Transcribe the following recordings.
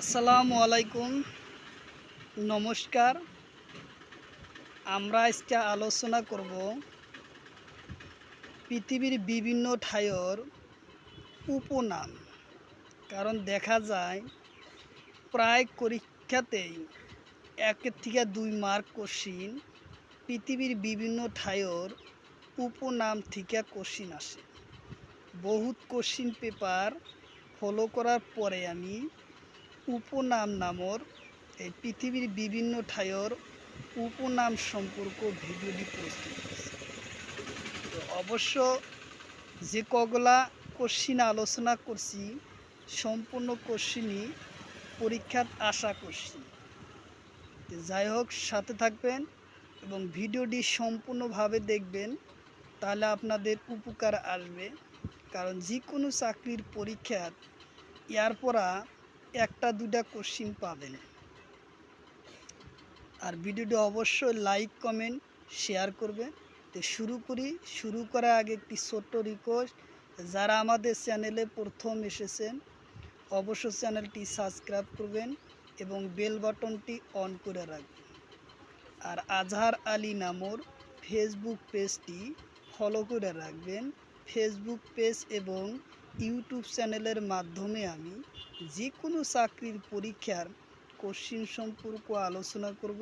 আসসালামু আলাইকুম, নমস্কার। আমরা আজকে আলোচনা করব পৃথিবীর বিভিন্ন ঠাইর উপনাম। কারণ দেখা যায় প্রায় পরীক্ষাতেই 1 থেকে 2 মার্ক কোশ্চিন পৃথিবীর বিভিন্ন ঠাইর উপনাম থেকে কোশ্চিন আসে। বহুত কোশ্চিন পেপার ফলো করার পরে আমি উপনাম নামর এই পৃথিবীর বিভিন্ন ঠাইর উপনাম সম্পর্ক ভিডিওটি প্রস্তুত করছি। তো অবশ্য যে কগুলা কোশ্চিন আলোচনা করছি সম্পূর্ণ কোশ্চিনই পরীক্ষার আশা করছি। যাই হোক, সাথে থাকবেন এবং ভিডিওটি সম্পূর্ণভাবে দেখবেন, তাহলে আপনাদের উপকার আসবে। কারণ যে কোনো চাকরির পরীক্ষার এরপরা 1-2টা কোশ্চিন পাবেন। আর ভিডিওটি অবশ্যই লাইক কমেন্ট শেয়ার করবেন। তো শুরু করার আগে একটি ছোট্ট রিকোয়েস্ট, যারা আমাদের চ্যানেলে প্রথম এসেছেন অবশ্যই চ্যানেলটি সাবস্ক্রাইব করবেন এবং বেল বাটনটি অন করে রাখবেন। আর আজহার আলী নামর ফেসবুক পেজটি ফলো করে রাখবেন। ফেসবুক পেজ এবং ইউটিউব চ্যানেলের মাধ্যমে আমি যে কোনো চাকরির পরীক্ষার কোশ্চিন সম্পর্ক আলোচনা করব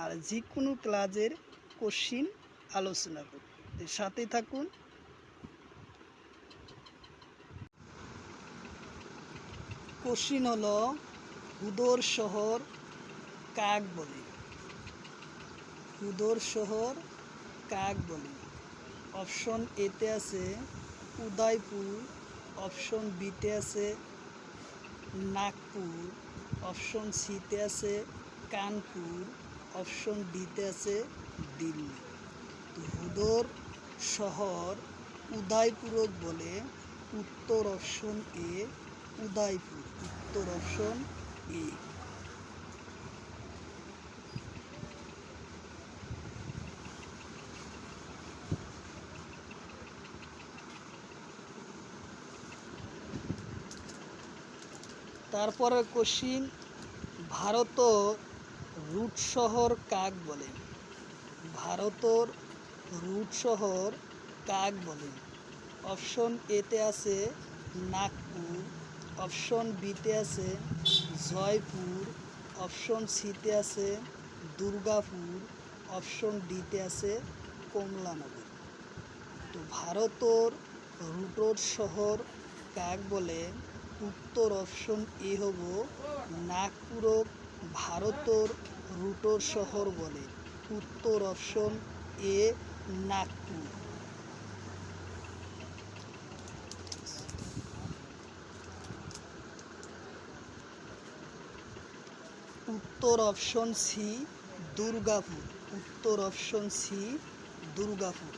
আর যে কোনো ক্লাসের কোশ্চিন আলোচনা করব। সাথে থাকুন। কোশ্চিন হলো, হুদর শহর কাক বলে? হুদর শহর কাক বলে? অপশন এতে আছে উদয়পুর, অপশন বিতে আছে নাগপুর, অপশন সিতে আছে কানপুর, অপশন ডিতে আছে দিল্লি। তো হুদর শহর উদয়পুরক বলে উত্তর অপশন এ উদয়পুর। উত্তর অপশন এ। তারপরে কোশ্চিন, ভারতর রুট শহর কাক বলে? ভারতর রুট শহর কাক বলে? অপশন এতে আছে নাগপুর, অপশন বিতে আছে জয়পুর, অপশন সিতে আছে দুর্গাপুর, অপশন ডিতে আছে কমলানগর। তো ভারতর রুটর শহর কাক বলে? উত্তর অপশন এ হব নাগপুরক ভারতর রুটর শহর বলে। উত্তর অপশন এ নাগপুর। উত্তর অপশন সি দুর্গাপুর। উত্তর অপশন সি দুর্গাপুর।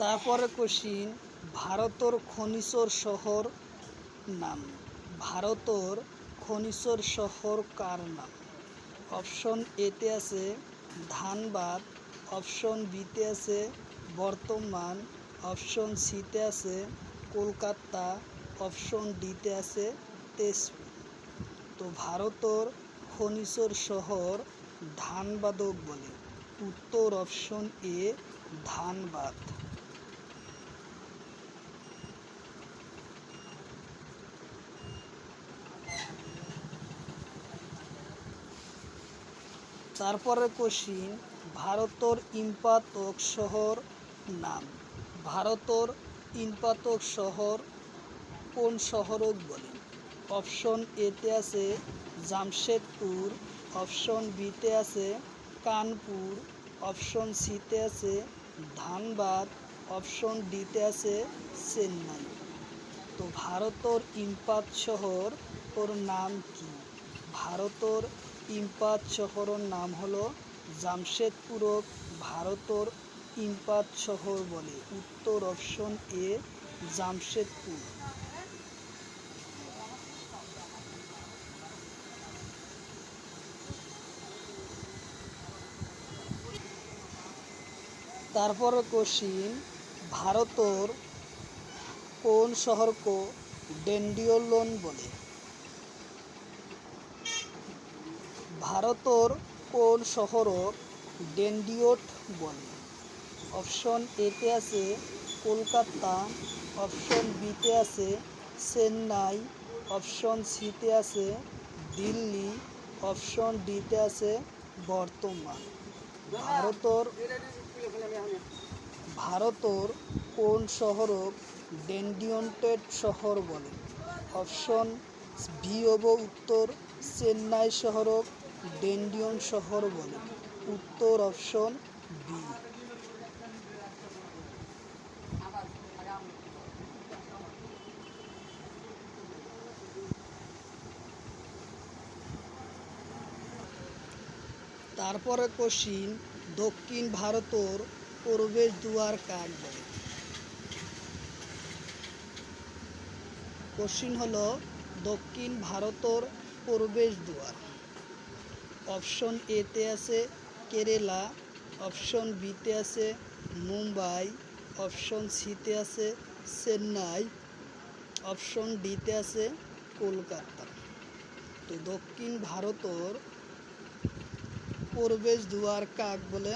তারপরে কোশ্চিন, ভারতর খনিচর শহর নাম? ভারতর খনিচর শহর কার নাম? অপশন এতে আছে ধানবাদ, অপশন বিতে আছে বর্তমান, অপশন সিতে আছে কলকাতা, অপশন ডিতে আছে তেজপুর। তো ভারতর খনিচর শহর ধানবাদক বলে? উত্তর অপশন এ ধানবাদ। তারপরে কোশ্চিন, ভারতর ইম্পাতক শহর নাম? ভারতর ইম্পাতক শহর কোন শহরক বলে? অপশন এতে আছে জামশেদপুর, অপশন বিতে আছে কানপুর, অপশন সিতে আছে ধানবাদ, অপশন ডিতে আছে চেন্নাই। তো ভারতর ইম্পাত শহর ওর নাম কি? ভারতর ইম্পাত শহরের নাম হলো জামশেদপুরক ভারতর ইম্পাত শহর বলে। উত্তর অপশন এ জামশেদপুর। তারপরে কোশ্চিন, ভারতর কোন শহরকে ডেন্ডিওলন বলে? ভারতর কোন শহরক ডেন্ডিওট বলে? অপশন এতে আছে কলকাতা, অপশন বিতে আছে চেন্নাই, অপশন সিতে আছে দিল্লি, অপশন ডিতে আছে বর্তমান। ভারতর কোন শহরক ডেন্ডিওটেড শহর বলে? অপশন বি হব উত্তর, চেন্নাই শহরক ডেন্ডিয়ন শহর বলে। উত্তর অপশন বি। তারপরে কোশ্চিন, দক্ষিণ ভারতর প্রবেশ দুয়ার কাক বলে? কোশ্চিন হলো দক্ষিণ ভারতর প্রবেশ দুয়ার। অপশন এতে আছে কেরালা, অপশন বিতে আছে মুম্বাই, অপশন সিতে আছে চেন্নাই, অপশন ডিতে আছে কলকাতা। তো দক্ষিণ ভারতর প্রবেশ দুয়ার কাক বলে?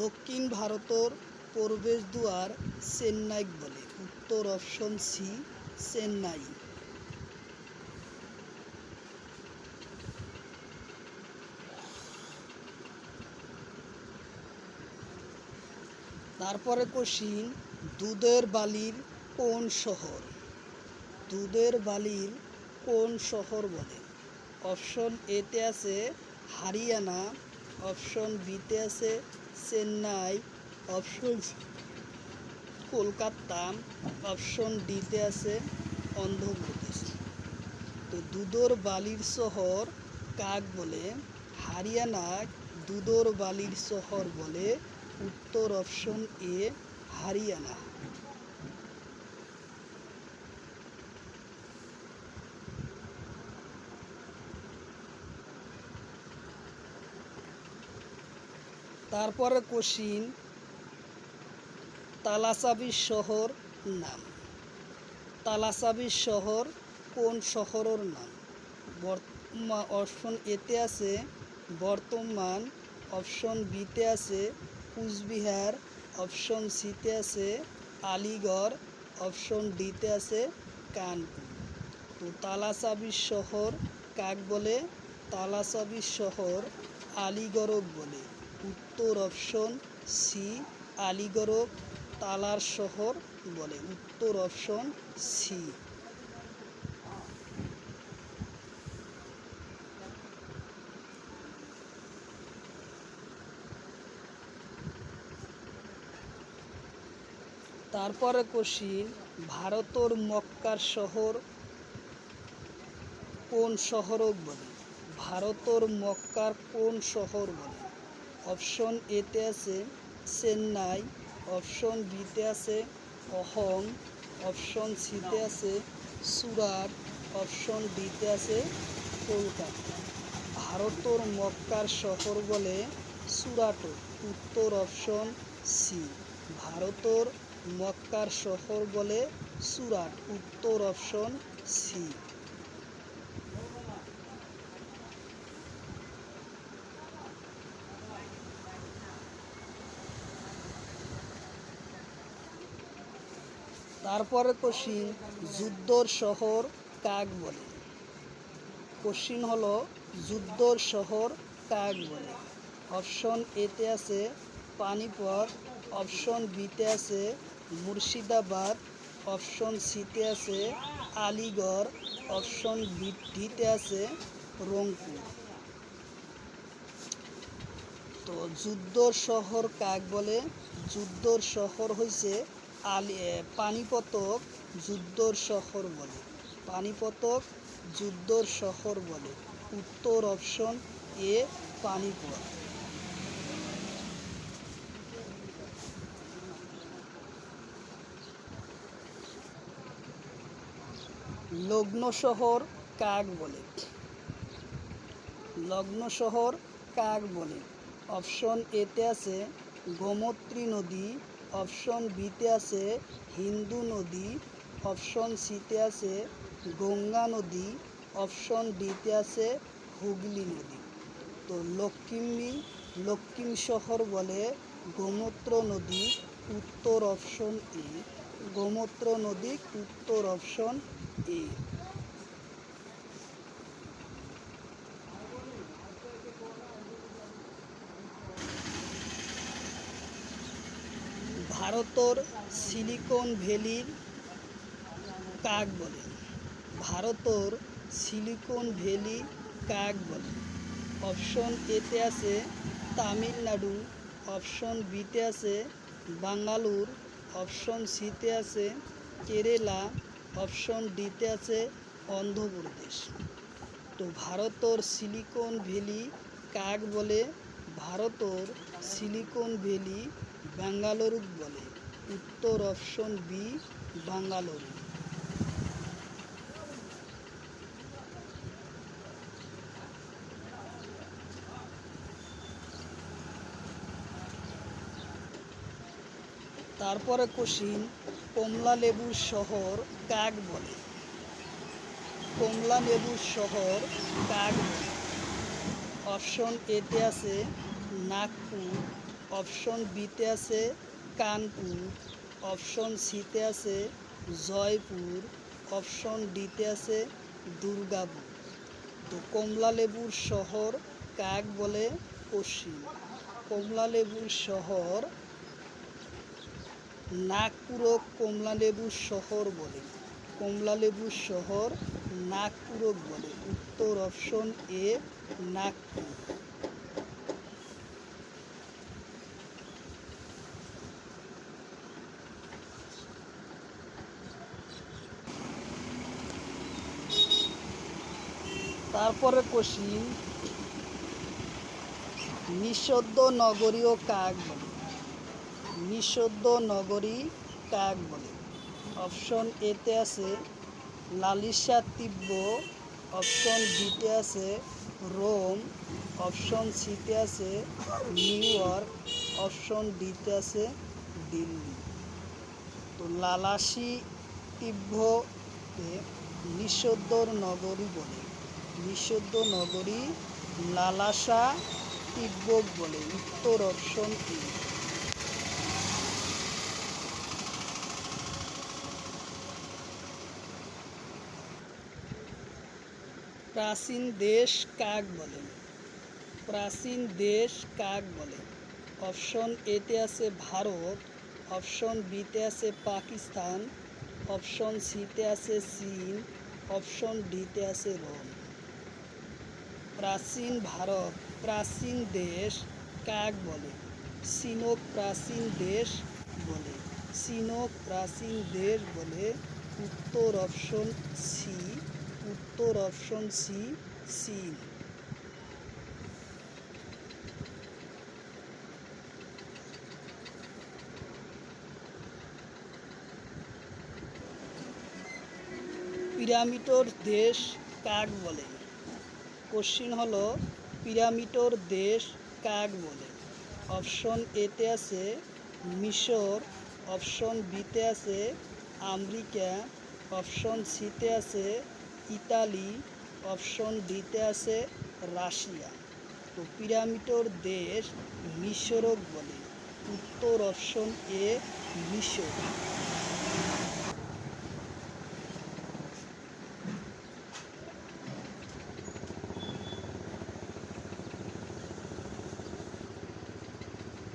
দক্ষিণ ভারতর প্রবেশ দুয়ার চেন্নাই বলে। উত্তর অপশন সি, চেন্নাই। তারপরে কোশ্চিন, দুধের বালির কোন শহর? দুধের বালির কোন শহর বলে? অপশন এতে আছে হরিয়ানা, অপশন বিতে আছে চেন্নাই, অপশন কলকাতা, অপশন ডিতে আছে অন্ধ্রপ্রদেশ। তো দুধের বালির শহর কাক বলে? হরিয়ানা দুধের বালির শহর বলে। উত্তর অপশন এ, হরিয়ানা। তারপরে কোশ্চিন, তালাচাবির শহর নাম? তালাচাবির শহর কোন শহরের নাম? অপশন এতে আছে বর্তমান, অপশন বিতে আছে কুচবিহার, অপশন সিতে আছে আলিগড়, অপশন ডিতে আছে কানপুর। তো তালাচাবির শহর কাক বলে? তালাচাবির শহর আলিগড়ক বলে। উত্তর অপশন সি, আলিগড়ক তালার শহর বলে। উত্তর অপশন সি। তারপরে কোশ্চিন, ভারতর মক্কার শহর কোন শহরক বলে? ভারতর মক্কার কোন শহর বলে? অপশন এতে আছে চেন্নাই, অপশন বিতে আছে অহোম, অপশন সিতে আছে সুরাট, অপশন ডিতে আছে কলকাতা। ভারতর মক্কার শহর বলে সুরাটক। উত্তর অপশন সি, ভারতর মক্কার শহর বলে সুরাট। উত্তর অপশন সি। তারপরে কোশ্চিন, যুদ্ধর শহর কাক বলে? কোশ্চিন হলো যুদ্ধর শহর কাক বলে? অপশন এতে আছে পানিপথ, অপশন বিতে আছে মুর্শিদাবাদ, অপশন সিতে আছে আলিগড়, অপশন ডিতে আছে রংপুর। তো যুদ্ধর শহর কাক বলে? যুদ্ধর শহর হয়েছে পানিপথক যুদ্ধর শহর বলে। পানিপথক যুদ্ধর শহর বলে। উত্তর অপশন এ, পানিপথ। লগ্ন শহর কাক বলে? লগ্ন শহর কাক বলে? অপশন এতে আছে গোমতী নদী, অপশন বিতে আছে হিন্দু নদী, অপশন সিতে আছে গঙ্গা নদী, অপশন ডিতে আছে হুগলি নদী। তো লক্ষ্মী শহর বলে গোমূত্র নদী, উত্তর অপশন এ। গোমূত্র নদী উত্তর অপশন এ। ভারতের সিলিকন ভ্যালির কাক বলে? ভারতের সিলিকন ভ্যালি কাক বলে? অপশন এতে আছে তামিলনাড়ু, অপশন বিতে আছে বাঙ্গালোর, অপশন সিতে আছে কেরালা, অপশন ডিতে আছে অন্ধ্রপ্রদেশ। তো ভারতের সিলিকন ভ্যালি কাক বলে? ভারতের সিলিকন ভ্যালি বেঙ্গালুরু বলে। উত্তর অপশন বি, বাঙ্গালুরু। তারপরে কোশ্চিন, কমলা লেবুর শহর কাক বলে? কমলা লেবুর শহর কাক বলে? অপশন এতে আছে নাগপুর, অপশন বিতে আছে কানপুর, অপশন সিতে আছে জয়পুর, অপশন ডিতে আছে দুর্গাপুর। তো কমলা লেবুর শহর কাক বলে? কোশ্চিন, কমলা লেবুর শহর নাগপুরক কমলা লেবুর শহর বলে। কমলা লেবুর শহর নাগপুরক বলে। উত্তর অপশন এ, নাগপুর। তারপরে কোশ্চিন, নিষিদ্ধ নগরীও কাক বলে? নিষিদ্ধ নগরী কাক বলে? অপশন এতে আছে লালিসা তিব্ব, অপশন বিতে আছে রোম, অপশন সিতে আছে নিউ ইয়র্ক, অপশন ডিতে আছে দিল্লি। তো লালাসি তিব্বকে নিষিদ্ধ নগরী বলে। নিষিদ্ধ নগরী লালাসা তিব্বক বলে। উত্তর অপশন এ। প্রাচীন দেশ কাক বলে? প্রাচীন দেশ কাক বলে? অপশন এতে আছে ভারত, অপশন বিতে আছে পাকিস্তান, অপশন সিতে আছে চীন, অপশন ডিতে আছে রোম। প্রাচীন ভারত, প্রাচীন দেশ কাক বলে? চীনক প্রাচীন দেশ বলে। চীনক প্রাচীন দেশ বলে। উত্তর অপশন সি। উত্তর অপশন সি, চীন। পিরামিডের দেশ কাক বলে? কোশ্চিন হলো পিরামিডের দেশ কাক বলে? অপশন এতে আছে মিশর, অপশন বিতে আছে আমেরিকা, অপশন সিতে আছে ইতালি, অপশন ডিতে আছে রাশিয়া। তো পিরামিডের দেশ মিশরক বলে। উত্তর অপশন এ, মিশর।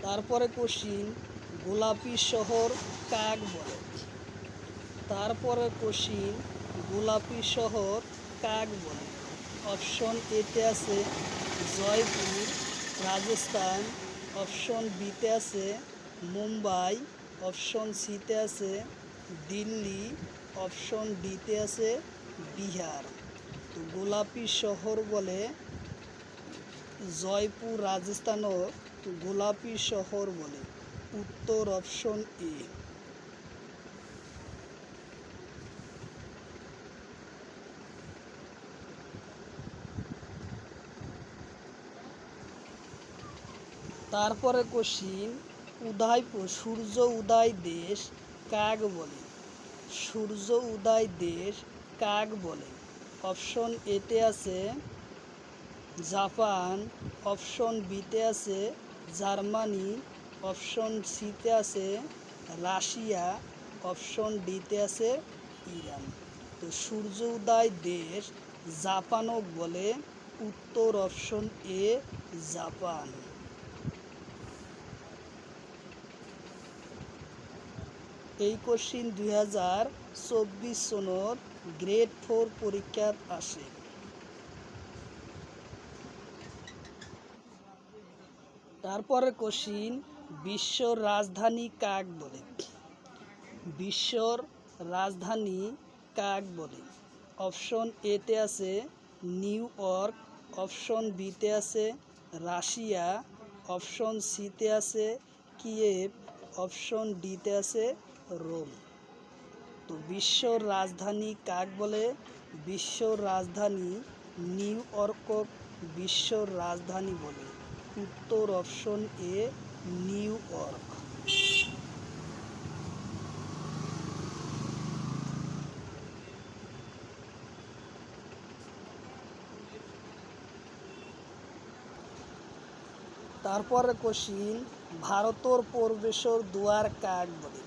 তারপরে কোশ্চিন, গোলাপি শহর কাক বলে? তারপরে কোশ্চিন, গোলাপি শহর কাক বলে? অপশন এতে আছে জয়পুর, রাজস্থান, অপশন বিতে আছে মুম্বাই, অপশন সিতে আছে দিল্লি, অপশন ডিতে আছে বিহার। তো গোলাপি শহর বলে জয়পুর, রাজস্থানও গোলাপি শহর বলে। উত্তর অপশন এ। তারপরে কোশ্চিন, সূর্য উদয় দেশ কাক বলে? সূর্য উদয় দেশ কাক বলে? অপশন এতে আছে জাপান, অপশন বিতে আছে জার্মানি, অপশন সিতে আছে রাশিয়া, অপশন ডিতে আছে ইরান। তো সূর্য উদয় দেশ জাপানক বলে। উত্তর অপশন এ জাপান। এই কোশ্চিন 2024 সনত গ্রেড 4 পরীক্ষাত আসে। তারপরে কোশ্চিন, বিশ্বর রাজধানী কাক বলে? বিশ্বর রাজধানী কাক বলে? অপশন এতে আছে নিউ ইয়র্ক, অপশন বিতে আছে রাশিয়া, অপশন সিতে আছে কিয়েভ, অপশন ডিতে আছে রোম। তো বিশ্বর রাজধানী কাক বলে? বিশ্বর রাজধানী নিউ ইয়র্কক বিশ্বর রাজধানী বলে। উত্তর অপশন এ নিউ ইয়র্ক। তারপরে কোশ্চিন, ভারতর প্রবেশর দুয়ার কাক বলে?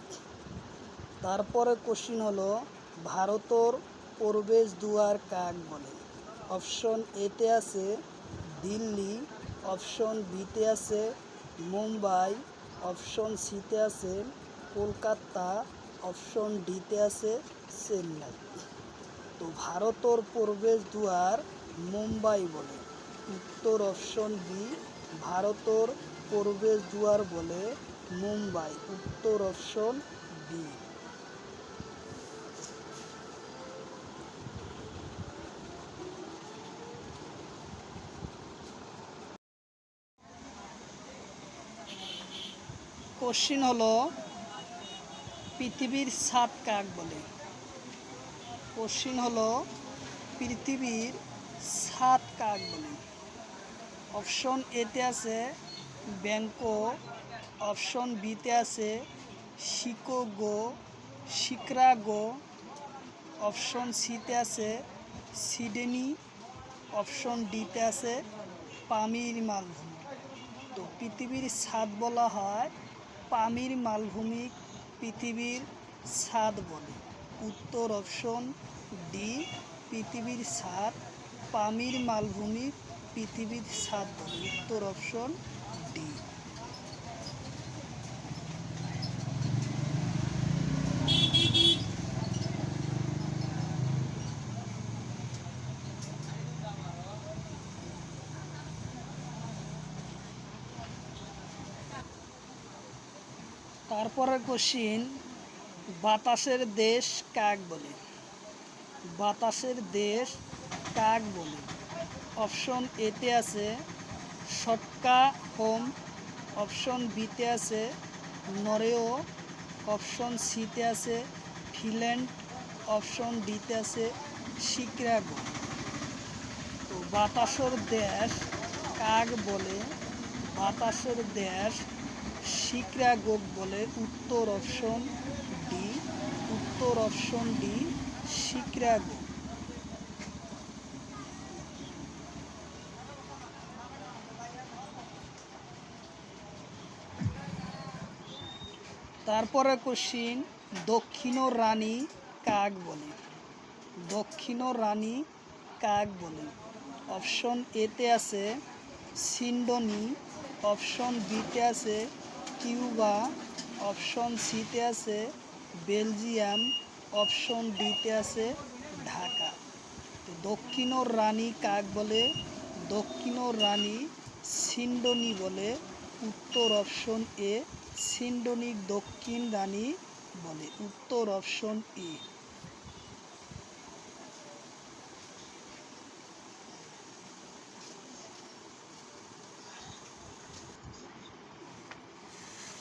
তারপরে কোশ্চিন হলো ভারতর প্রবেশ দুয়ার কাক বলে? অপশন এতে আছে দিল্লি, অপশন বিতে আছে মুম্বাই, অপশন সিতে আছে কলকাতা, অপশন ডিতে আছে চেন্নাই। তো ভারতর প্রবেশ দুয়ার মুম্বাই বলে। উত্তর অপশন বি, ভারতর প্রবেশ দুয়ার বলে মুম্বাই। উত্তর অপশন বি। কোশ্চিন হলো পৃথিবীর ছাদ কাক বলে? কোশ্চিন হলো পৃথিবীর ছাদ কাক বলে? অপশন এতে আছে ব্যাংকক, অপশন বিতে আছে শিকাগো, অপশন সিতে আছে সিডনি, অপশন ডিতে আছে পামির মালভূমি। তো পৃথিবীর ছাদ বলা হয় পামির মালভূমি পৃথিবীর ছাদ বলে। উত্তর অপশন ডি, পৃথিবীর ছাদ পামির মালভূমি পৃথিবীর ছাদ বলে। উত্তর অপশন ডি। তারপরে কোশ্চিন, বাতাসের দেশ কাক বলে? বাতাসের দেশ কাক বলে? অপশন এতে আছে স্টকহোম, অপশন বিতে আছে নরওয়ে, অপশন সিতে আছে ফিনল্যান্ড, অপশন ডিতে আছে শিকাগো। তো বাতাসের দেশ কাক বলে? বাতাসের দেশ শিকাগো বলে। উত্তর অপশন ডি। উত্তর অপশন ডি, শিকাগো। তারপরে কোশ্চিন, দক্ষিণ রানী কাক বলে? দক্ষিণ রানী কাক বলে? অপশন এতে আছে সিডনি, অপশন বিতে আছে কিউবা, অপশন সিতে আছে বেলজিয়াম, অপশন ডিতে আছে ঢাকা। তো দক্ষিণ রানী কাক বলে? দক্ষিণ রানী সিডনি বলে। উত্তর অপশন এ, সিডনি দক্ষিণ রানী বলে। উত্তর অপশন এ।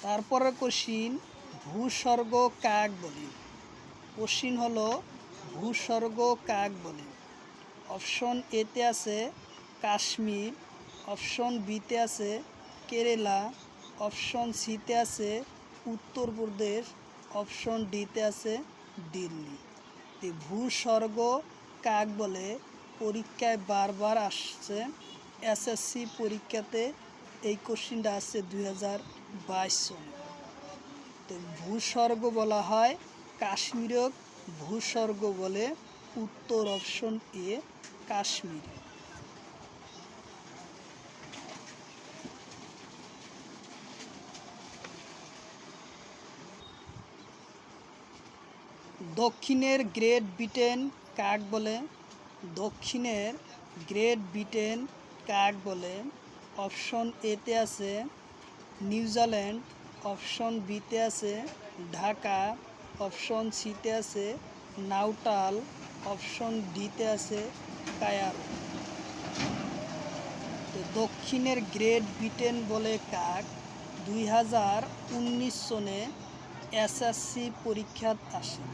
তারপরে কোশ্চিন, ভূস্বর্গ কাক বলে? কোশ্চিন হলো ভূস্বর্গ কাক বলে? অপশন এতে আছে কাশ্মীর, অপশন বিতে আছে কেরালা, অপশন সিতে আছে উত্তরপ্রদেশ, অপশন ডিতে আছে দিল্লি। ভূস্বর্গ কাক বলে? পরীক্ষায় বারবার আসছে, এসএসসি পরীক্ষাতে এই কোশ্চিনটা আসছে 2022 সনে। তো ভূস্বর্গ বলা হয় কাশ্মীরক ভূস্বর্গ বলে, উত্তর অপশন এ কাশ্মীর। দক্ষিণের গ্রেট ব্রিটেন কাক বলে? দক্ষিণের গ্রেট ব্রিটেন কাক বলে? অপশন এতে আছে নিউজিল্যান্ড, অপশন বিতে আছে ঢাকা, অপশন সিতে আছে নাউটাল, অপশন ডিতে আছে কায়ারো। তো দক্ষিণের গ্রেট ব্রিটেন বলে কাক 2019 সনে এসএসসি পরীক্ষাত আসে।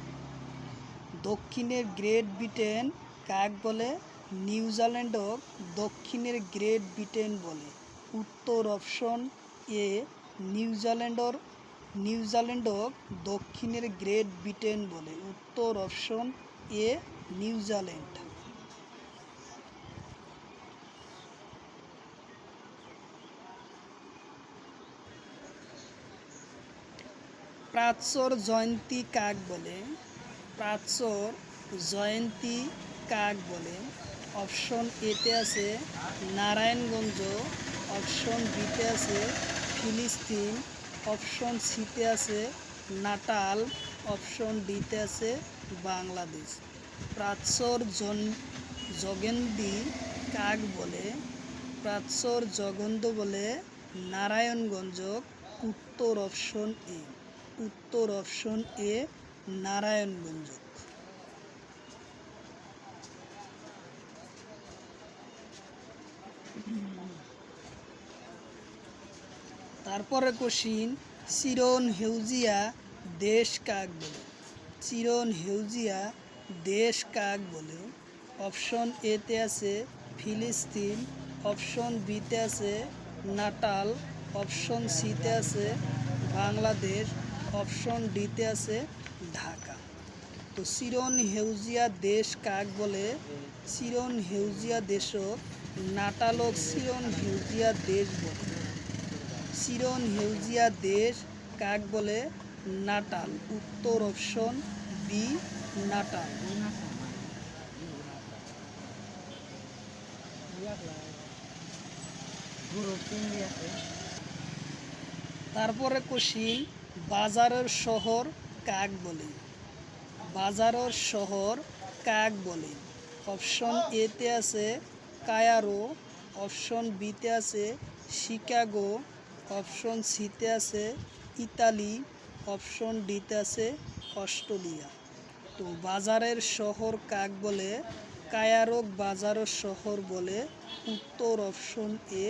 দক্ষিণের গ্রেট ব্রিটেন কাক বলে? নিউজিল্যান্ডক দক্ষিণের গ্রেট ব্রিটেন বলে, উত্তর অপশন এ নিউজিল্যান্ডক দক্ষিণের গ্রেট ব্রিটেন বলে, উত্তর অপশন এ নিউজিল্যান্ড। প্রাচ্যর জয়ন্তী কাক বলে? প্রাচ্যর জয়ন্তী কাক বলে? অপশন এতে আছে নারায়ণগঞ্জ, অপশন বিতে আছে ফিলিস্তিন, অপশন সিতে আছে নাটাল, অপশন ডিতে আছে বাংলাদেশ। প্রাচ্যর জগন্দি কাক বলে? প্রাচ্যর জগন্দ বলে নারায়ণগঞ্জ, উত্তর অপশন এ, উত্তর অপশন এ নারায়ণগঞ্জ। তারপরে কোশ্চিন, চিরন হেউজিয়া দেশ কাক বলে? চিরন হেউজিয়া দেশ কাক বলে? অপশন এতে আছে ফিলিস্তিন, অপশন বিতে আছে নাটাল, অপশন সিতে আছে বাংলাদেশ, অপশন ডিতে আছে ঢাকা। তো চিরন হেউজিয়া দেশ কাক বলে? চিরন হেউজিয়া দেশক নাটালক চিরন হেউজিয়া দেশ বলে। চিরন হেউজিয়া দেশ কাক বলে? নাটাল, উত্তর অপশন বি নাটাল। তারপরে কোশ্চিন, বাজারের শহর কাক বলে? বাজারের শহর কাক বলে? অপশন এতে আছে কায়ারো, অপশন বিতে আছে শিকাগো, অপশন সিতে আছে ইতালি, অপশন ডিতে আছে অস্ট্রেলিয়া। তো বাজারের শহর কাক বলে? কায়ারোক বাজারের শহর বলে, উত্তর অপশন এ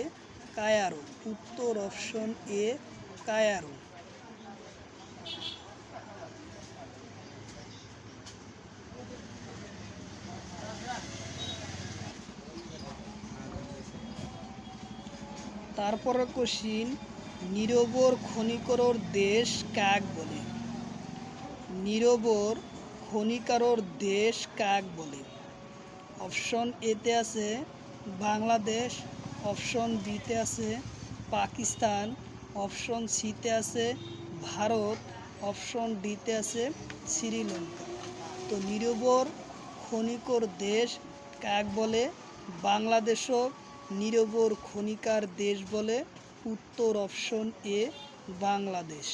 কায়ারো, উত্তর অপশন এ কায়ারো। তারপরে কোশ্চিন, নীরবর খনিকরর দেশ কাক বলে? নীরবর খনিকারর দেশ কাক বলে? অপশন এতে আছে বাংলাদেশ, অপশন বিতে আছে পাকিস্তান, অপশন সিতে আছে ভারত, অপশন ডিতে আছে শ্রীলঙ্কা। তো নীরবর খনিকর দেশ কাক বলে? বাংলাদেশও নীরবর খনিকার দেশ বলে, উত্তর অপশন এ বাংলাদেশ।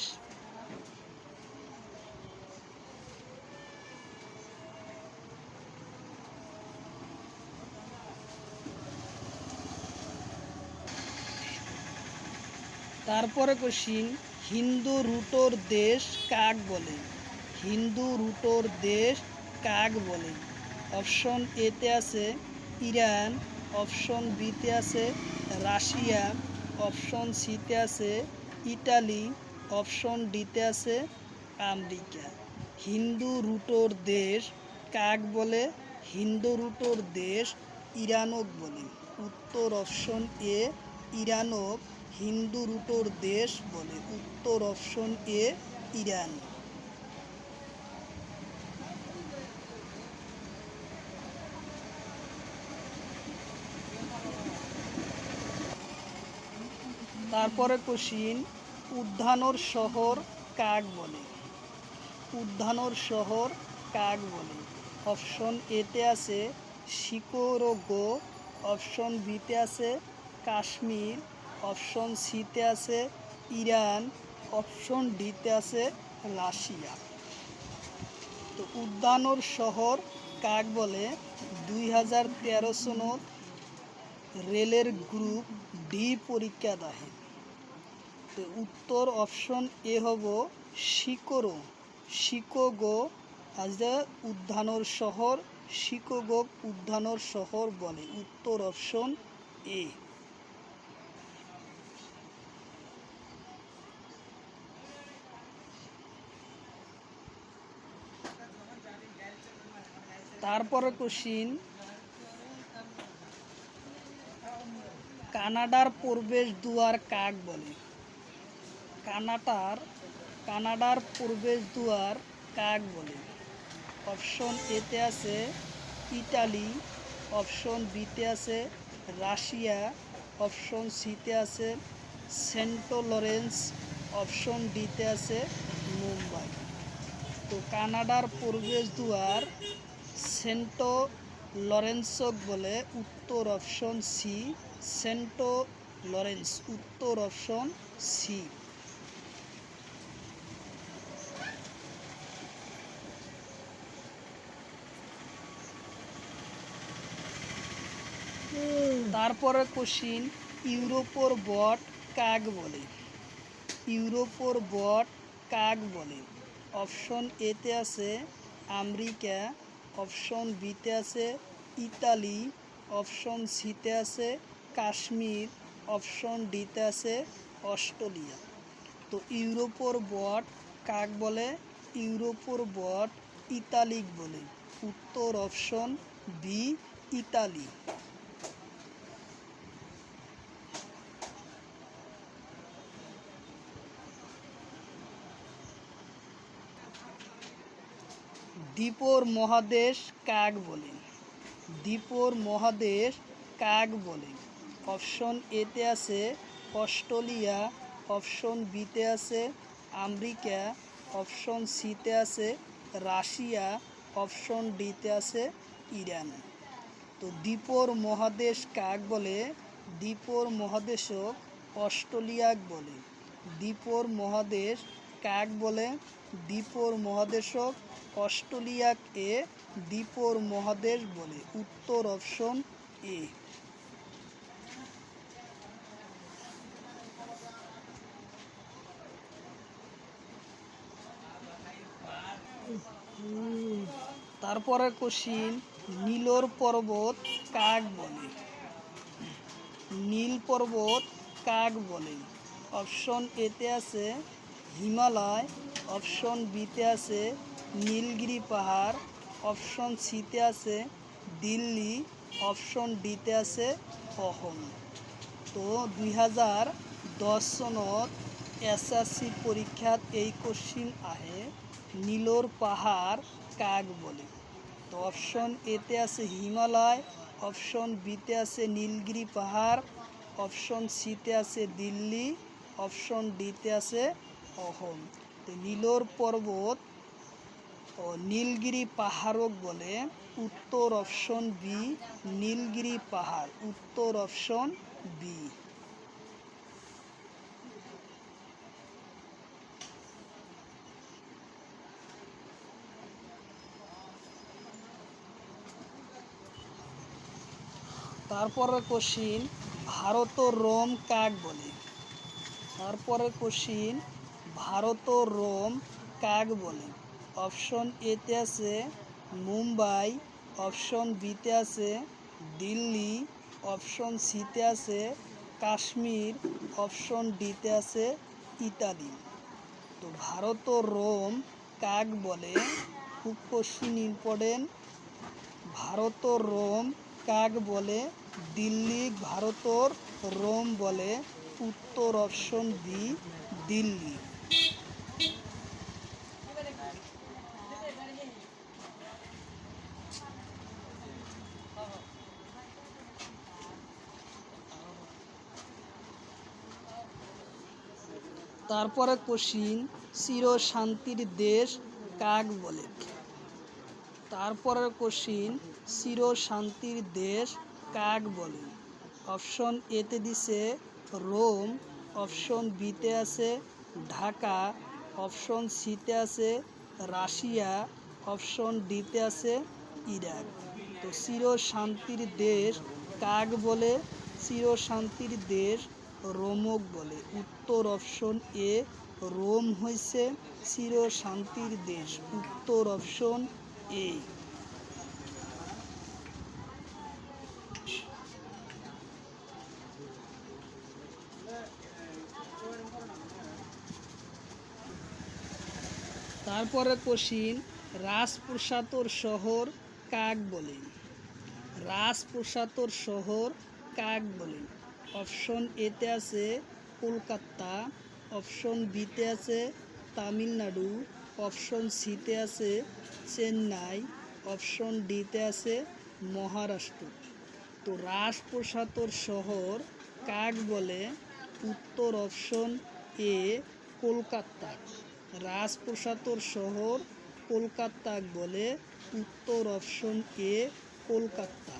তারপরে কোশ্চিন, হিন্দু রুটোর দেশ কাক বলে? হিন্দু রুটোর দেশ কাক বলে? অপশন এতে আছে ইরান, অপশন বিতে আছে রাশিয়া, অপশন সিতে আছে ইটালি, অপশন ডিতে আছে আমেরিকা। হিন্দু রুটোর দেশ কাক বলে? হিন্দু রুটোর দেশ ইরানক বলে, উত্তর অপশন এ ইরানক হিন্দু রুটোর দেশ বলে? উত্তর অপশন এ ইরান। তারপরে কোশ্চিন, উদ্যানর শহর কাক বলে? উদ্যানর শহর কাক বলে? অপশন এতে আছে শিকাগো, অপশন বিতে আছে কাশ্মীর, অপশন সিতে আছে ইরান, অপশন ডিতে আছে রাশিয়া। তো উদ্যানর শহর কাক বলে? 2013 সনত রেলের গ্রুপ ডি পরীক্ষা দেয়। তো উত্তর অপশন এ হব শিকাগো আজ উদ্যানর শহর, শিকাগো উদ্যানর শহর বলে? উত্তর অপশন এ। তারপরে কোশ্চিন, কানাডার প্রবেশ দুয়ার কাক বলে? কানাডার প্রবেশ দুয়ার কাক বলে? অপশন এতে আছে ইটালি, অপশন বিতে আছে রাশিয়া, অপশন সিতে আছে সেন্ট লরেন্স, অপশন ডিতে আছে মুম্বাই। তো কানাডার প্রবেশ দুয়ার সেন্ট লরেন্সক বলে? উত্তর অপশন সি সেন্ট লরেন্স। উত্তর অপশন সি। তারপরে কোশ্চিন, ইউরোপর বট কাক বলে? ইউরোপর বট কাক বলে? অপশন এতে আছে আমেরিকা, অপশন বিতে আছে ইতালি, অপশন সিতে আছে কাশ্মীর, অপশন ডিতে আছে অস্ট্রেলিয়া। তো ইউরোপর বট কাক বলে? ইউরোপর বট ইতালিক বলে? উত্তর অপশন বি ইতালি। দ্বীপর মহাদেশ কাক বলে? দ্বীপর মহাদেশ কাক বলে? অপশন এতে আছে অস্ট্রেলিয়া, অপশন বিতে আছে আমেরিকা, অপশন সিতে আছে রাশিয়া, অপশন ডিতে আছে ইরান। তো দ্বীপর মহাদেশ কাক বলে? দ্বীপর মহাদেশক অস্ট্রেলিয়াক বলে? দ্বীপর মহাদেশ কাক বলে? দ্বীপর মহাদেশক অস্ট্রেলিয়াক এ দ্বীপর মহাদেশ বলে? উত্তর অপশন এ। তারপরে কোশ্চিন, নীলর পর্বত কাক বলে? নীল পর্বত কাক বলে? অপশন এতে আছে হিমালয়, অপশন বিতে আছে নীলগিরি পাহাড়, অপশন সিতে আছে দিল্লি, অপশন ডিতে আছে অসম। তো 2010 সনত এসএসসি পরীক্ষাত এই কোশ্চিন আহে, নীলর পাহাড় কাক বলে? তো অপশন এতে আছে হিমালয়, অপশন বিতে আছে নীলগিরি পাহাড়, অপশন সিতে আছে দিল্লি, অপশন ডিতে আছে অসম। তো নীলর পর্বত ও নীলগিরি পাহাড়ক বলে? উত্তর অপশন বি নীলগিরি পাহাড়। উত্তর অপশন বি। তারপরে কোশ্চিন, ভারত রোম কাক বলে? তারপরে কোশ্চিন, ভারত রোম কাক বলে? অপশন এতে আছে মুম্বাই, অপশন বিতে আছে দিল্লি, অপশন সিতে আছে কাশ্মীর, অপশন ডিতে আছে ইতালি। তো ভারত রোম কাক বলে? খুব কোশ্চিন ইম্পর্টেন্ট। ভারত রোম কাক বলে? দিল্লি ভারতর রোম বলে? উত্তর অপশন বি দিল্লি। তারপরে কোশ্চিন, চির শান্তির দেশ কাক বলে? তারপরের কোশ্চিন, চির শান্তির দেশ কাক বলে? অপশন এতে দিছে রোম, অপশন বিতে আছে ঢাকা, অপশন সিতে আছে রাশিয়া, অপশন ডিতে আছে ইরাক। তো চির শান্তির দেশ কাক বলে? চির শান্তির দেশ রোমক বলে। উত্তর অপশন এ রোম হয়েছে চির শান্তির দেশ। উত্তর অপশন এ। তারপরে কোশ্চিন, রাজপ্রসাদর শহর কাক বলে? রাজপ্রসাদর শহর কাক বলে? অপশন এতে আছে কলকাতা, অপশন বিতে আছে তামিলনাড়ু, অপশন সিতে আছে চেন্নাই, অপশন ডিতে আছে মহারাষ্ট্র। তো রাজপ্রসাদর শহর কাক বলে? উত্তর অপশন এ কলকাতা। রাজপ্রসাদর শহর কলকাতা বলে। উত্তর অপশন এ কলকাতা।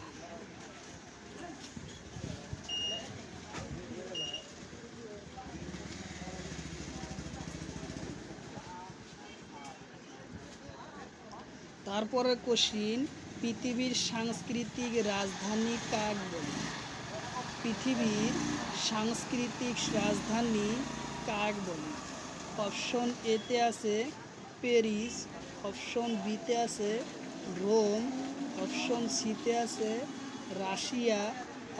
তারপরে কোশ্চিন, পৃথিবীর সাংস্কৃতিক রাজধানী কাক বলে? পৃথিবীর সাংস্কৃতিক রাজধানী কাক বলে? অপশন এতে আছে প্যারিস, অপশন বিতে আছে রোম, অপশন সিতে আছে রাশিয়া,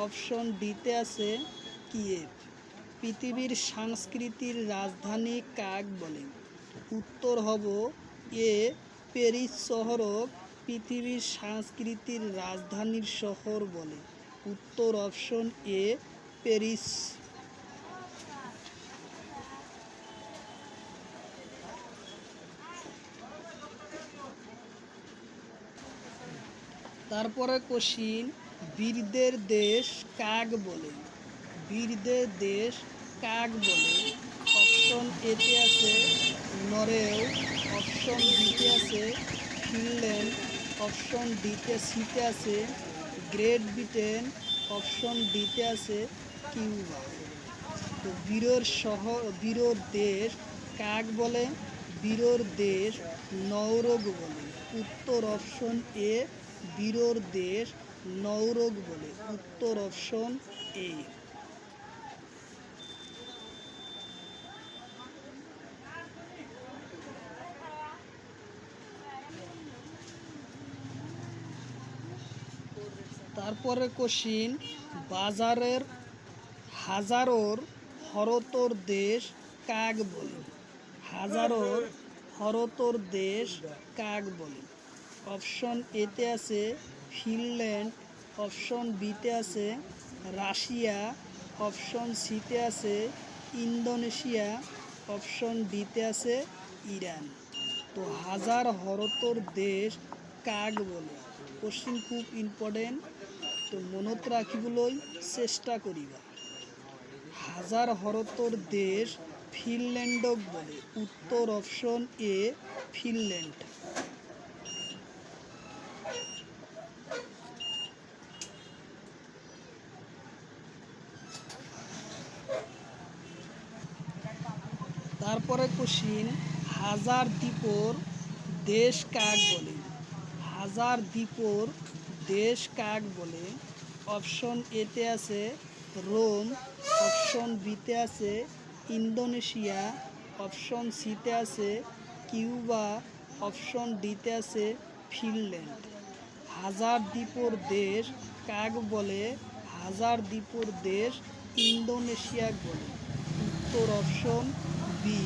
অপশন ডিতে আছে কিয়েভ। পৃথিবীর সাংস্কৃতিক রাজধানী কাক বলে? উত্তর হব এ প্যারিস শহরক পৃথিবীর সাংস্কৃতিক রাজধানীর শহর বলে। উত্তর অপশন এ প্যারিস। তারপরে কোশ্চিন, বীরদের দেশ কাক বলে? বীরদের দেশ কাক বলে? অপশন এতে আছে নরওয়ে, অপশন বিতে আছে ফিনল্যান্ড, অপশন সিতে আছে গ্রেট ব্রিটেন, অপশন ডিতে আছে কিউবা। তো বীরর দেশ কাক বলে? বীরর দেশ নওরোগ বলে। উত্তর অপশন এ বীরর দেশ নওরোগ বলে। উত্তর অপশন এ। তারপরে কোশ্চিন, বাজারের হাজারোর হরতর দেশ কাক বলে? হাজারোর হরতর দেশ কাক বলে? অপশন এতে আছে ফিনল্যান্ড, অপশন বিতে আছে রাশিয়া, অপশন সিতে আছে ইন্দোনেশিয়া, অপশন ডিতে আছে ইরান। তো হাজার হরতর দেশ কাক বলে? কোশ্চিন খুব ইম্পর্টেন্ট, তো মনত রাখিবলৈ চেষ্টা করিবা। হাজার হরতর দেশ ফিনল্যান্ডক বলে। উত্তর অপশন এ ফিনল্যান্ড। তারপরে কোশ্চিন, হাজার দ্বীপর দেশ কাক বলে? হাজার দ্বীপর দেশ কাক বলে? অপশন এতে আছে রোম, অপশন বিতে আছে ইন্দোনেশিয়া, অপশন সিতে আছে কিউবা, অপশন ডিতে আছে ফিনল্যান্ড। হাজার দ্বীপর দেশ কাক বলে? হাজার দ্বীপর দেশ ইন্দোনেশিয়াক বলে। উত্তর অপশন বি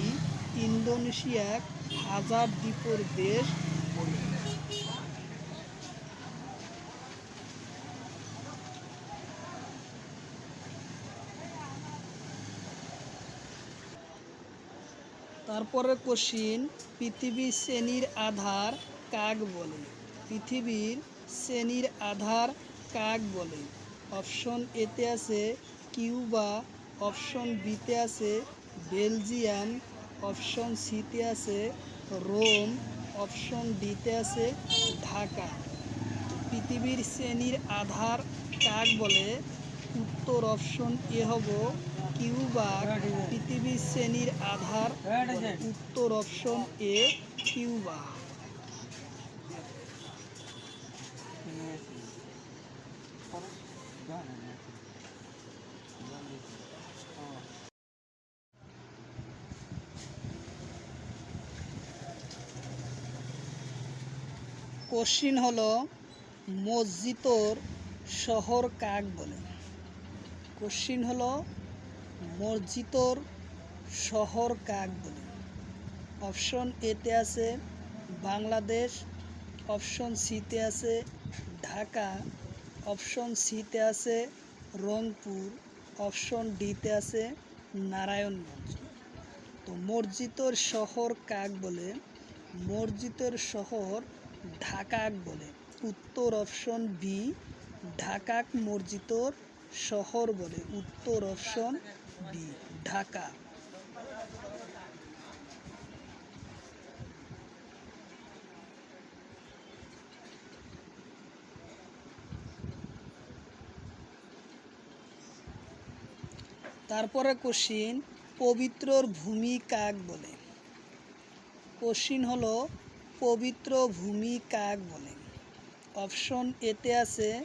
ইন্দোনেশিয়াক হাজার দ্বীপর দেশ বলে। তারপরে কোশ্চিন, পৃথিবীর শ্রেণীর আধার কাক বলে? পৃথিবীর শ্রেণীর আধার কাক বলে? অপশন এতে আছে কিউবা, অপশন বিতে আছে বেলজিয়াম, অপশন সিতে আছে রোম, অপশন ডিতে আছে ঢাকা। পৃথিবীর শ্রেণীর আধার কাক বলে? উত্তর অপশন এ হব কিউবা। পৃথিবীর শ্রেণীর আধার বলে। উত্তর অপশন এ কিউবা। কোশ্চিন হলো মসজিদর শহর কাক বলে? কোশ্চিন হলো মসজিদর শহর কাক বলে? অপশন এতে আছে বাংলাদেশ, অপশন সিতে আছে ঢাকা, অপশন সিতে আছে রংপুর, অপশন ডিতে আছে নারায়ণগঞ্জ। তো মসজিদর শহর কাক বলে? মসজিদের শহর ঢাকাক বলে। উত্তর অপশন বি ঢাকাক মসজিদর শহর বলে। উত্তর অপশন বি ঢাকা। তারপরে কোশ্চিন, পবিত্রর ভূমি কাক বলে? কোশ্চিন হলো পবিত্র ভূমি কাক বলে? অপশন এতে আছে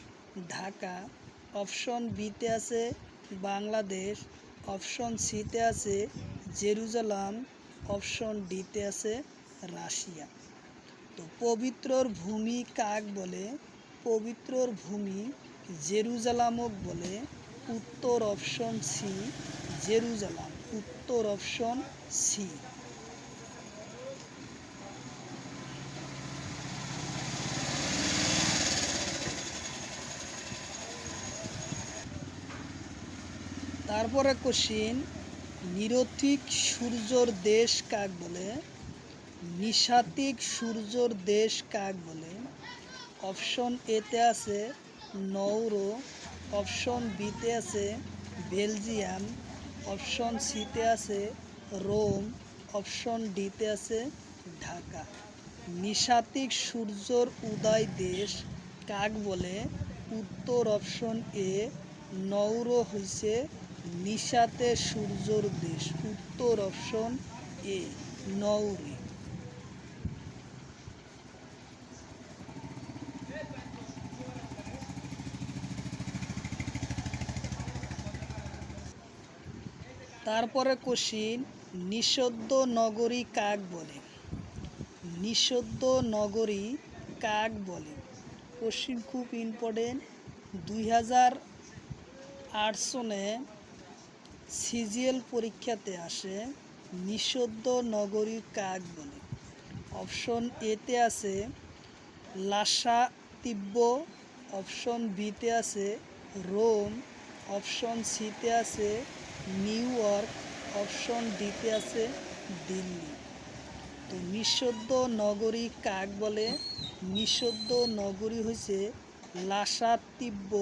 ঢাকা, অপশন বিতে আছে বাংলাদেশ, অপশন সিতে আছে জেরুজালেম, অপশন ডিতে আছে রাশিয়া। তো পবিত্রর ভূমি কাক বলে? পবিত্রর ভূমি জেরুজালেমক বলে। উত্তর অপশন সি জেরুজালেম। উত্তর অপশন সি। তারপরে কোশ্চিন, নিরতিক সূর্যর দেশ কাক বলে? নিশাতিক সূর্যর দেশ কাক বলে? অপশন এতে আছে নৌরো, অপশন বিতে আছে বেলজিয়াম, অপশন সিতে আছে রোম, অপশন ডিতে আছে ঢাকা। নিশাতিক সূর্যর উদয় দেশ কাক বলে? উত্তর অপশন এ নৌরো হইছে নিশাতে সূর্যর দেশ। উত্তর অপশন এ নৌরি। তারপরে কোশ্চিন, নিষিদ্ধ নগরী কাক বলে? নিষিদ্ধ নগরী কাক বলে? কোশ্চিন খুব ইম্পর্টেন্ট। 2008 সনে সিজিএল পরীক্ষাতে আসে। নিষিদ্ধ নগরী কাক বলে? অপশন এতে আছে লাসা তিব্ব, অপশন বিতে আছে রোম, অপশন সিতে আছে নিউ ইয়র্ক, অপশন ডিতে আছে দিল্লি। তো নিষিদ্ধ নগরী কাক বলে? নিষিদ্ধ নগরী হয়েছে লাসা তিব্ব।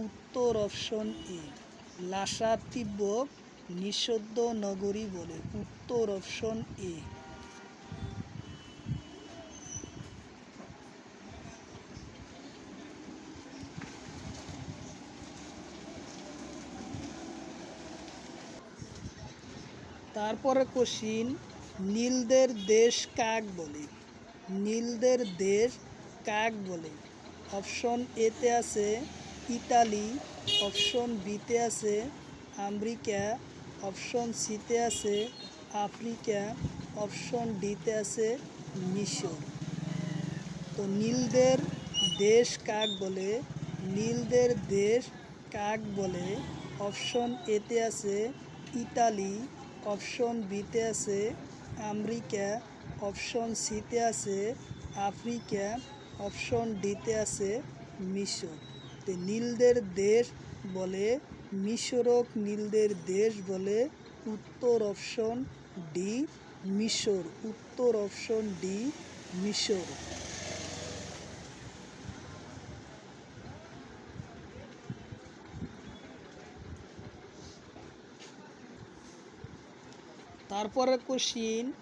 উত্তর অপশন এ লাসা তিব্ব নিষিদ্ধ নগরী বলে। উত্তর অপশন এ। তারপরে কোশ্চিন, নীলদের দেশ কাক বলে? নীলদের দেশ কাক বলে? অপশন এতে আছে ইতালি, অপশন বিতে আছে আমেরিকা, অপশন সিতে আছে আফ্রিকা, অপশন ডিতে আছে মিশর। তো নীলদের দেশ কাক বলে? নীলদের দেশ কাক বলে? অপশন এতে আছে ইতালি, অপশন বিতে আছে আমেরিকা, অপশন সিতে আছে আফ্রিকা, অপশন ডিতে আছে মিশর। তো নীলদের দেশ বলে মিশরক নীলদের দেশ বলে। উত্তর অপশন ডি মিশর, উত্তর অপশন ডি মিশর। তারপরে কোশ্চিন,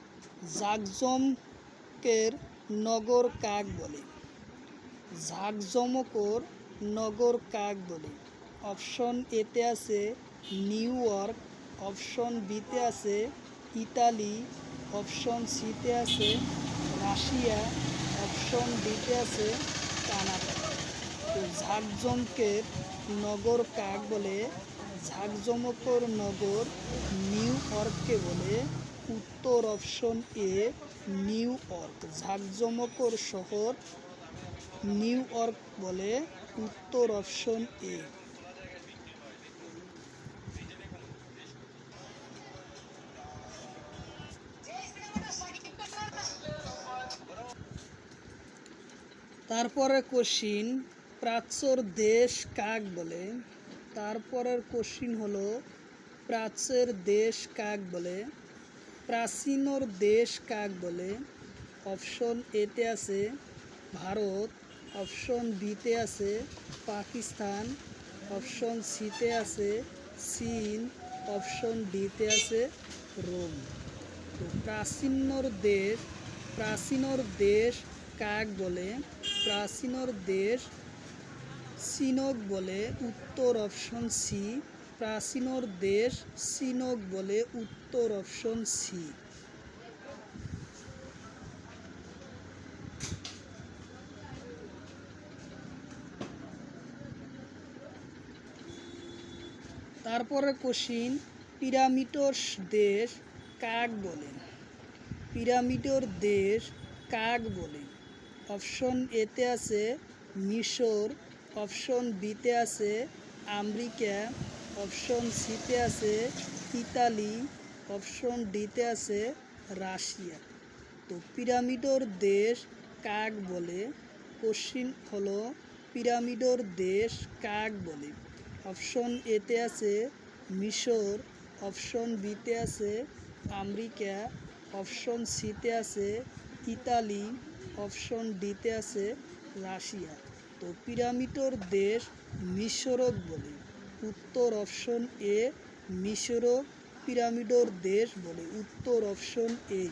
জাকজমকের নগর কাক বলে? জাকজমকর নগর কাক বলে? অপশন এতে আছে নিউ ইয়র্ক, অপশন বিতে আছে ইতালি, অপশন সিতে আছে রাশিয়া, অপশন ডিতে আছে কানাডা। তো জাকজমকের নগর কাক বলে? জাকজমকর নগর নিউ ইয়র্ককে বলে। উত্তর অপশন এ নিউ ইয়র্ক। জাকজমকর শহর নিউ ইয়র্ক বলে। উত্তর অপশন এ। তারপরে কোশ্চিন, প্রাচ্যর দেশ কাক বলে? তারপরের কোশ্চিন হলো, প্রাচ্যের দেশ কাক বলে? প্রাচীনর দেশ কাক বলে? অপশন এতে আছে ভারত, অপশন বিতে আছে পাকিস্তান, অপশন সিতে আছে চীন, অপশন ডিতে আছে রোম। তো প্রাচীনর দেশ কাক বলে? প্রাচীনর দেশ চীনক বলে। উত্তর অপশন সি। প্রাচীনর দেশ চীনক বলে। উত্তর অপশন সি। তারপরে কোশ্চিন, পিরামিডর দেশ কাক বলে? পিরামিডর দেশ কাক বলে? অপশন এতে আছে মিশর, অপশন বিতে আছে আমেরিকা, অপশন সিতে আছে ইতালি, অপশন ডিতে আছে রাশিয়া। তো পিরামিডর দেশ কাক বলে? কোশ্চিন হলো, পিরামিডর দেশ কাক বলে? অপশন এতে আছে মিশর, অপশন বিতে আছে আমেরিকা, অপশন সিতে আছে ইতালি, অপশন ডিতে আছে রাশিয়া। তো পিরামিডর দেশ মিশরক বলে। উত্তর অপশন এ মিশরক পিরামিডর দেশ বলে। উত্তর অপশন এ।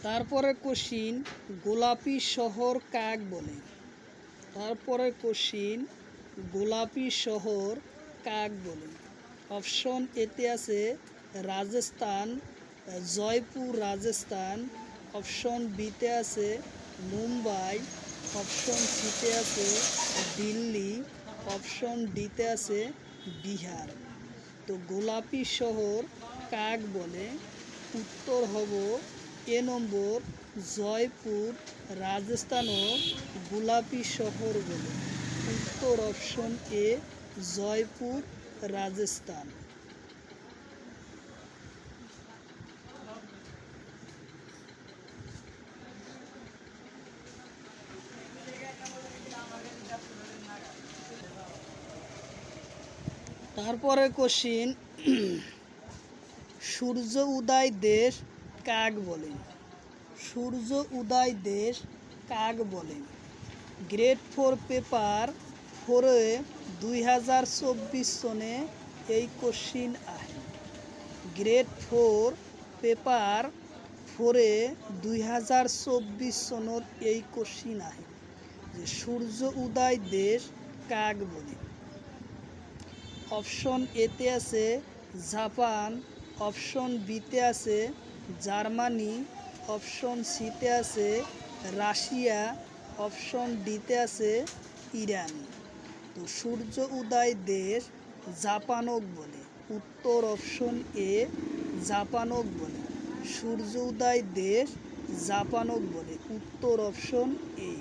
তারপরে কোশ্চিন, গোলাপি শহর কাক বলে? তারপরে কোশ্চিন, গোলাপি শহর কাক বলে? অপশন এতে আছে রাজস্থান, জয়পুর রাজস্থান, অপশন বিতে আছে মুম্বাই, অপশন সিতে আছে দিল্লি, অপশন ডিতে আছে বিহার। তো গোলাপি শহর কাক বলে? উত্তর হব এ নম্বর, জয়পুর রাজস্থানও গোলাপি শহর বলে। উত্তর অপশন এ জয়পুর রাজস্থান। তারপরে কোশ্চিন, সূর্য উদয় দেশ কাক বলে? সূর্য উদয় দেশ কাক বলে? গ্রেড 4 পেপার 4 2024 সনে এই কোশ্চিন আহে। গ্রেড 4 পেপার 4 2024 সনত এই কোশ্চিন আহে যে সূর্য উদয় দেশ কাক বলে? অপশন এতে আছে জাপান, অপশন বিতে আছে জার্মানি, অপশন সিতে আছে রাশিয়া, অপশন ডিতে আছে ইরান। তো সূর্য উদয় দেশ জাপানক বলে। উত্তর অপশন এ জাপানক বলে। সূর্য উদয় দেশ জাপানক বলে। উত্তর অপশন এ।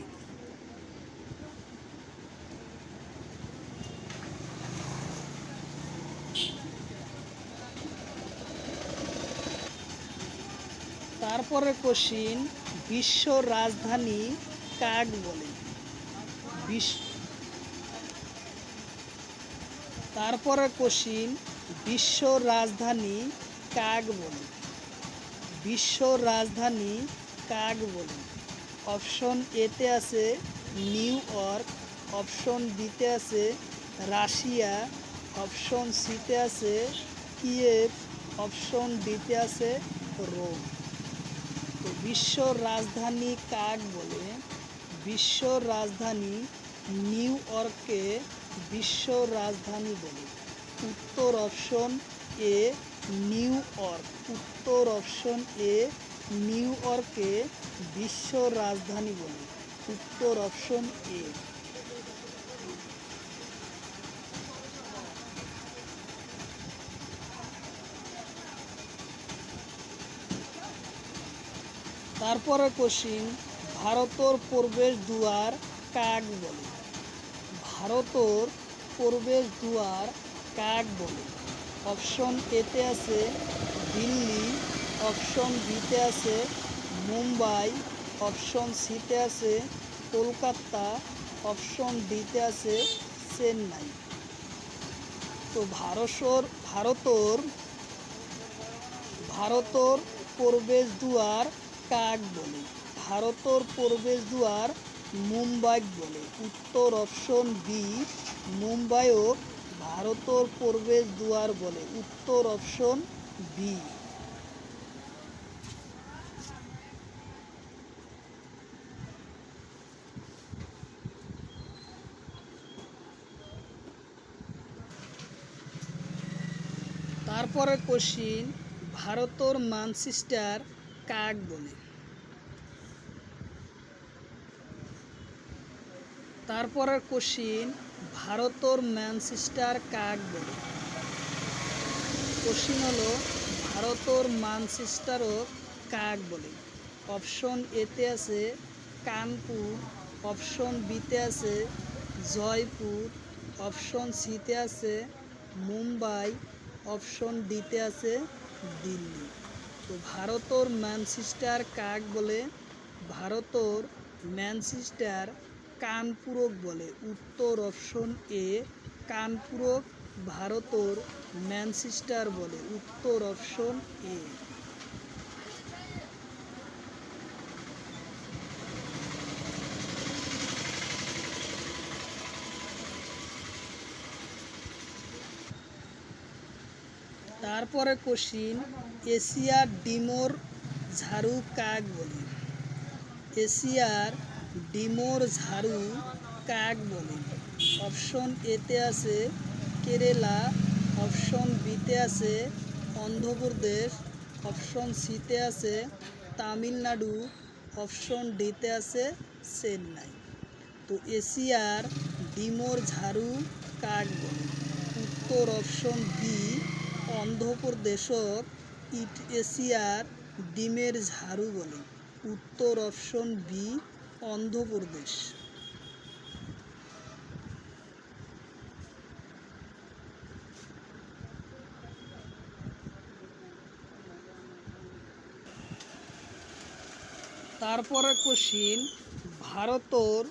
তারপরে কোশ্চিন, বিশ্ব রাজধানী কাক বলে। তারপরে কোশ্চিন, বিশ্ব রাজধানী কাক বলে? বিশ্ব রাজধানী কাক বলে? অপশন এতে আছে নিউ ইয়র্ক, অপশন বিতে আছে রাশিয়া, অপশন সিতে আছে কিয়েভ, অপশন ডিতে আছে রোম। তো বিশ্ব রাজধানী কাক বলে? বিশ্ব রাজধানী নিউ ইয়র্ককে বিশ্ব রাজধানী বলে। উত্তর অপশন এ নিউ ইয়র্ক। উত্তর অপশন এ নিউ ইয়র্ককে বিশ্ব রাজধানী বলে। উত্তর অপশন এ। তারপরে কোশ্চিন, ভারতের প্রবেশ দুয়ার কাক বলে? ভারতের প্রবেশ দুয়ার কাক বলে? অপশন এতে আছে দিল্লি, অপশন বিতে আছে মুম্বাই, অপশন সিতে আছে কলকাতা, অপশন ডিতে আছে চেন্নাই। তো ভারতের প্রবেশ দুয়ার কাক বলে? ভারতের প্রবেশ দুয়ার মুম্বাই বলে। উত্তর অপশন বি, মুম্বাইও ভারতের প্রবেশ দুয়ার বলে। উত্তর অপশন বি। তারপরে কোশ্চিন, ভারতের ম্যানচেস্টার কাক বলে? তারপরে কোশ্চিন, ভারতের ম্যানচেস্টার কাক বলে? কোশ্চিন হলো ভারতের ম্যানচেস্টারও কাক বলে? অপশন এতে আছে কানপুর, অপশন বিতে আছে জয়পুর, অপশন সিতে আছে মুম্বাই, অপশন ডিতে আছে দিল্লি। তো ভারতের ম্যানচেস্টার কাক বলে? ভারতের ম্যানচেস্টার কানপুরক বলে। উত্তর অপশন এ, কানপুরক ভারতের ম্যানচেস্টার বলে। উত্তর অপশন এ। তারপরে কোশ্চিন, এশিয়ার ডিমোর ঝাড়ু কাক বলে? এশিয়ার ডিমোর ঝাড়ু কাক বলে? অপশন এতে আছে কেরালা, অপশন বিতে আছে অন্ধ্রপ্রদেশ, অপশন সিতে আছে তামিলনাড়ু, অপশন ডিতে আছে চেন্নাই। তো এশিয়ার ডিমোর ঝাড়ু কাক বলে? উত্তর অপশন বি, অন্ধ্রপ্রদেশক এশিয়ার ডিমের ঝাড়ু বলে। উত্তর অপশন বি, অন্ধ্রপ্রদেশ। তারপরে কোশ্চিন, ভারতের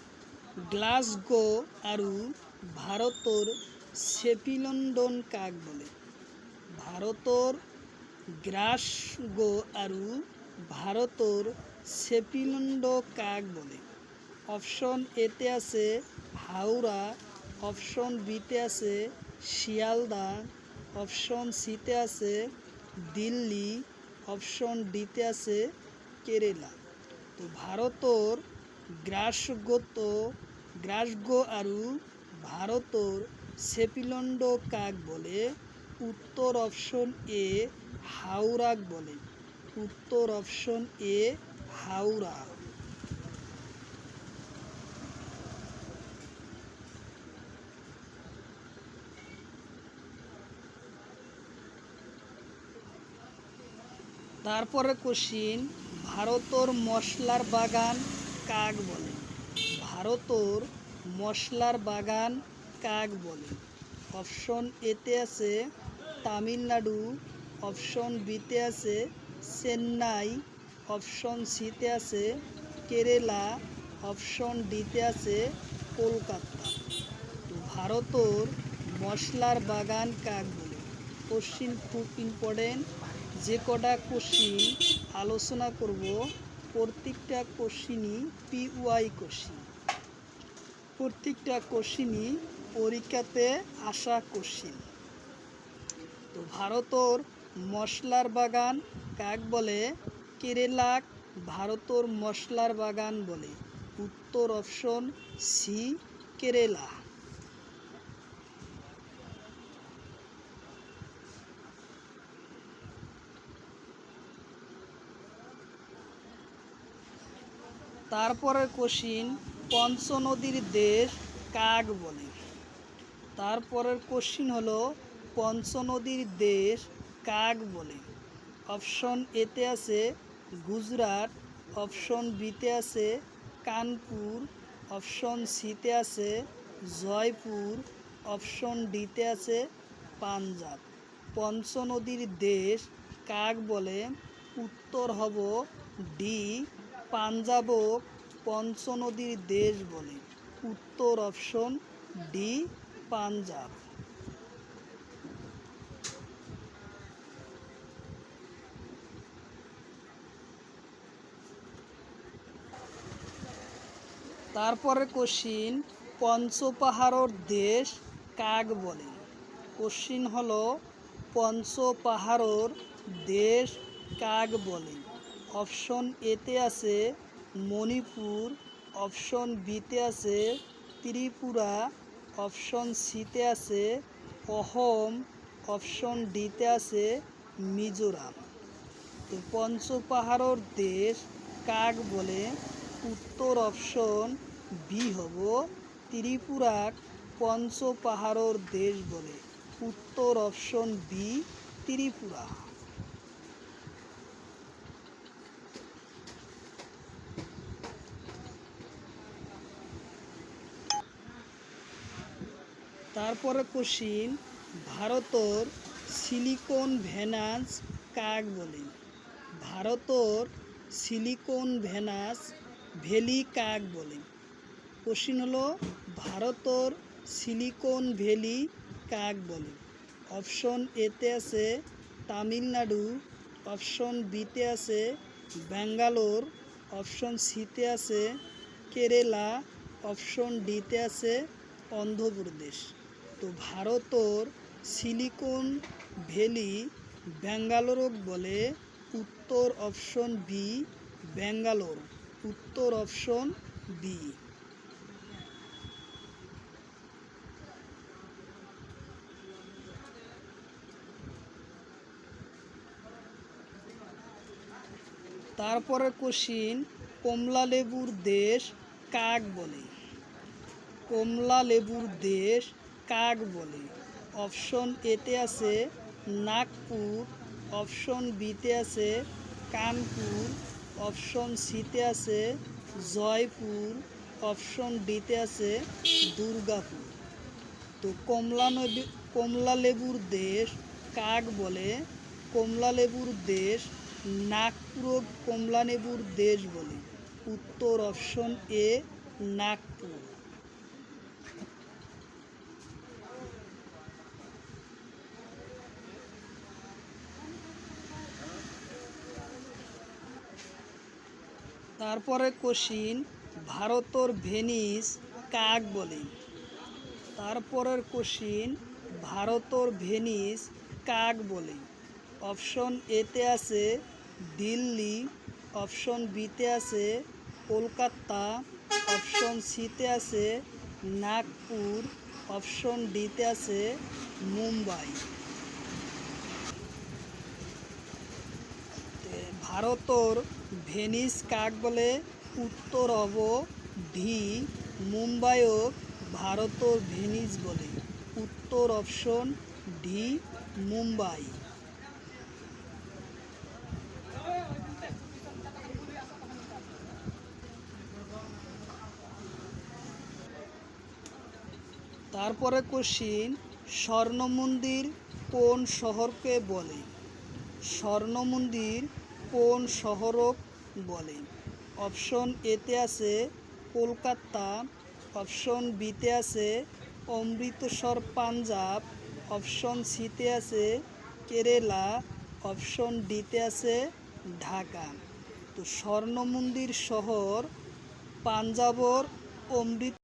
গ্লাসগো আৰু ভারতের শেপিলন্ডন কাক বলে? ভারতের গ্লাসগো আৰু ভারতের শেপিলন্ড কাক বলে? অপশন এতে আছে হাওড়া, অপশন বিতে আছে শিয়ালদা, অপশন সিতে আছে দিল্লি, অপশন ডিতে আছে কেরালা। তো ভারতের গ্লাসগো আৰু ভারতের শেপিলন্ড কাক বলে? উত্তর অপশন এ, হাওড়া বলে। উত্তর অপশন এ, হাওড়া। তারপরে কোশ্চিন, ভারতের মশলার বাগান কাক বলে? ভারতের মশলার বাগান কাক বলে? অপশন এতে আছে তামিলনাড়ু, অপশন বিতে আছে চেন্নাই, অপশন সিতে আছে কেরালা, অপশন ডিতে আছে কলকাতা। তো ভারতের মশলার বাগান কাক বলে? কোশ্চিন খুব ইম্পর্টেন্ট। যে কটা কোশ্চিন আলোচনা করব প্রত্যেকটা কোশ্চিনই পিওয়াই কোশ্চিন, প্রত্যেকটা কোশ্চিনই পরীক্ষাতে আসা কোশ্চিন। তো ভারতের মশলার বাগান কাক বলে? কেরালাক ভারতের মশলার বাগান বলে। উত্তর অপশন সি, কেরালা। তারপরের কোশ্চিন, পঞ্চনদীর দেশ কাক বলে? তারপরের কোশ্চিন হলো পঞ্চনদীর দেশ কাক বলে? অপশন এতে আছে গুজরাট, অপশন বিতে আছে কানপুর, অপশন সিতে আছে জয়পুর, অপশন ডিতে আছে পাঞ্জাব। পঞ্চনদীর দেশ কাক বলে? উত্তর হব ডি, পাঞ্জাবক পঞ্চনদীর দেশ বলে। উত্তর অপশন ডি, পাঞ্জাব। তারপরে কোশ্চিন, পঞ্চপাহাড়ের দেশ কাক বলে? কোশ্চিন হলো পঞ্চপাহাড়ের দেশ কাক বলে? অপশন এতে আছে মণিপুর, অপশন বিতে আছে ত্রিপুরা, অপশন সিতে আছে অসম, অপশন ডিতে আছে মিজোরাম। তো পঞ্চপাহাড়ের দেশ কাক বলে? উত্তর অপশন বি হব ত্রিপুরাক পঞ্চপাহাড়ের দেশ বলে। উত্তর অপশন বি, ত্রিপুরা। তারপরে কোশ্চিন, ভারতের সিলিকন ভ্যানাস কাক বলে? ভারতের সিলিকন ভ্যালি কাক বলে? কোশ্চিন হলো ভারতের সিলিকন ভ্যালি কাক বলে? অপশন এতে আছে তামিলনাড়ু, অপশন বিতে আছে ব্যাঙ্গালোর, অপশন সিতে আছে কেরালা, অপশন ডিতে আছে অন্ধ্রপ্রদেশ। তো ভারতের সিলিকন ভ্যালি ব্যাঙ্গালোরক বলে? উত্তর অপশন বি, ব্যাঙ্গালোর। উত্তর অপশন বি। তারপরে কোশ্চিন, কমলা লেবুর দেশ কাক বলে? কমলা লেবুর দেশ কাক বলে? অপশন এতে আছে নাগপুর, অপশন বিতে আছে কানপুর, অপশন সিতে আছে জয়পুর, অপশন ডিতে আছে দুর্গাপুর। তো কমলা লেবুর দেশ কাক বলে? কমলা লেবুর দেশ নাগপুর কমলা লেবুর দেশ বলে। উত্তর অপশন এ, নাগপুর। তারপরে কোশ্চিন, ভারতের ভেনিস কাক বলে? তারপরের কোশ্চিন, ভারতের ভেনিস কাক বলে? অপশন এতে আছে দিল্লি, অপশন বিতে আছে কলকাতা, অপশন সিতে আছে নাগপুর, অপশন ডিতে আছে মুম্বাই। ভারতের ভেনিস কাক বলে? উত্তর হব ডি, মুম্বাইক ভারতের ভেনিস বলে। উত্তর অপশন ডি, মুম্বাই। তারপরে কোশ্চিন, স্বর্ণ মন্দির কোন শহরকে বলে? স্বর্ণ মন্দির কোন শহরক বলে? অপশন এতে আছে কলকাতা, অপশন বিতে আছে অমৃতসর পাঞ্জাব, অপশন সিতে আছে কেরালা, অপশন ডিতে আছে ঢাকা। তো স্বর্ণ মন্দির শহর পাঞ্জাবর অমৃত